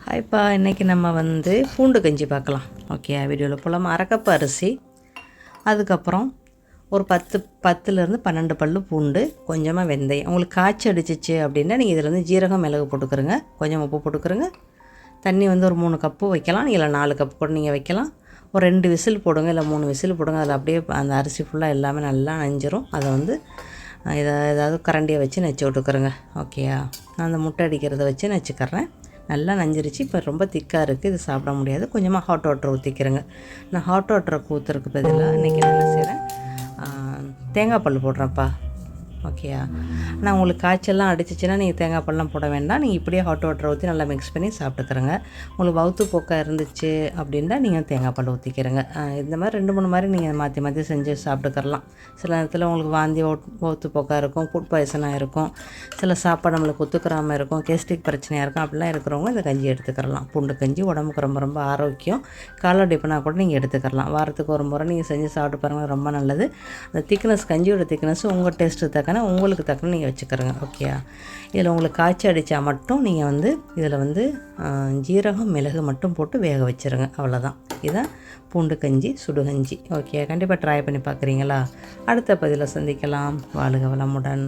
ஹாய்ப்பா, இன்றைக்கி நம்ம பூண்டு கஞ்சி பார்க்கலாம். ஓகே, வீடியோவில் போகலாம். அரைக்கப்பு அரிசி, அதுக்கப்புறம் ஒரு 10லேருந்து 12 பல் பூண்டு, கொஞ்சமாக வெந்தயம். உங்களுக்கு காய்ச்சி அடிச்சிச்சு அப்படின்னா நீங்கள் இதில் ஜீரகம் மிளகு போட்டுக்கிறங்க, கொஞ்சம் உப்பு போட்டுக்கிறங்க. தண்ணி ஒரு 3 கப்பு வைக்கலாம், இல்லை 4 கப்பு கூட நீங்கள் வைக்கலாம். ஒரு 2 விசில் போடுங்க, இல்லை 3 விசில் போடுங்க. அதில் அப்படியே அந்த அரிசி ஃபுல்லாக எல்லாமே நல்லா நனைஞ்சிரும். அதை ஏதாவது கரண்டியை வச்சு நச்சு விட்டுக்கிறேங்க. ஓகேயா, நான் அந்த முட்டை அடிக்கிறத வச்சு நச்சுக்கிறேன். நல்லா நஞ்சிருச்சு. இப்போ ரொம்ப திக்காக இருக்குது, இது சாப்பிட முடியாது. கொஞ்சமாக ஹாட் வாட்டர் ஊற்றிக்கிறேங்க. நான் ஹாட் வாட்டரை ஊற்றுறதுக்கு பதிலாக இன்றைக்கி என்ன செய்கிறேன், தேங்காய் பல் போடுறேன்ப்பா. ஓகேயா, ஆனால் உங்களுக்கு காய்ச்சல்லாம் அடிச்சிச்சின்னா நீங்கள் தேங்காய் பல்லாம் போட வேண்டாம். நீங்கள் இப்படியே ஹாட் வாட்டரை ஊற்றி நல்லா மிக்ஸ் பண்ணி சாப்பிட்டுக்கிறங்க. உங்களுக்கு வவுத்து போக்காக இருந்துச்சு அப்படின்னா நீங்கள் தேங்காய் பல் ஊற்றிக்கிறங்க. இந்த மாதிரி 2-3 மாதிரி நீங்கள் மாற்றி மாற்றி செஞ்சு சாப்பிட்டுக்கிறலாம். சில நேரத்தில் உங்களுக்கு வாந்தி வவுத்து போக்காக இருக்கும், ஃபுட் பாய்சனாக இருக்கும், சில சாப்பாடு நம்மளுக்கு ஒத்துக்கிறாமல் இருக்கும், கேஸ்ட்ரிக் பிரச்சனையாக இருக்கும். அப்படிலாம் இருக்கிறவங்க இந்த கஞ்சி எடுத்துக்கிறலாம். பூண்டு கஞ்சி உடம்புக்கு ரொம்ப ரொம்ப ஆரோக்கியம். காலை டிஃபனாக கூட நீங்கள் எடுத்துக்கிறலாம். வாரத்துக்கு ஒரு முறை நீங்கள் செஞ்சு சாப்பிட்டு பாருங்கள், ரொம்ப நல்லது. அந்த திக்னஸ், கஞ்சியோட திக்னஸ் உங்கள் டேஸ்ட்டு தக்கன, உங்களுக்கு தக்கன நீங்கள் வச்சுக்கிறங்க. ஓகேயா, இதில் உங்களுக்கு காய்ச்சி அடித்தா மட்டும் நீங்கள் இதில் ஜீரகம் மிளகு மட்டும் போட்டு வேக வச்சுருங்க. அவ்வளோதான். இதுதான் பூண்டு கஞ்சி, சுடுகஞ்சி. ஓகே, கண்டிப்பாக ட்ரை பண்ணி பார்க்குறீங்களா? அடுத்த பதிவில் சந்திக்கலாம். வாழ்க வளமுடன்.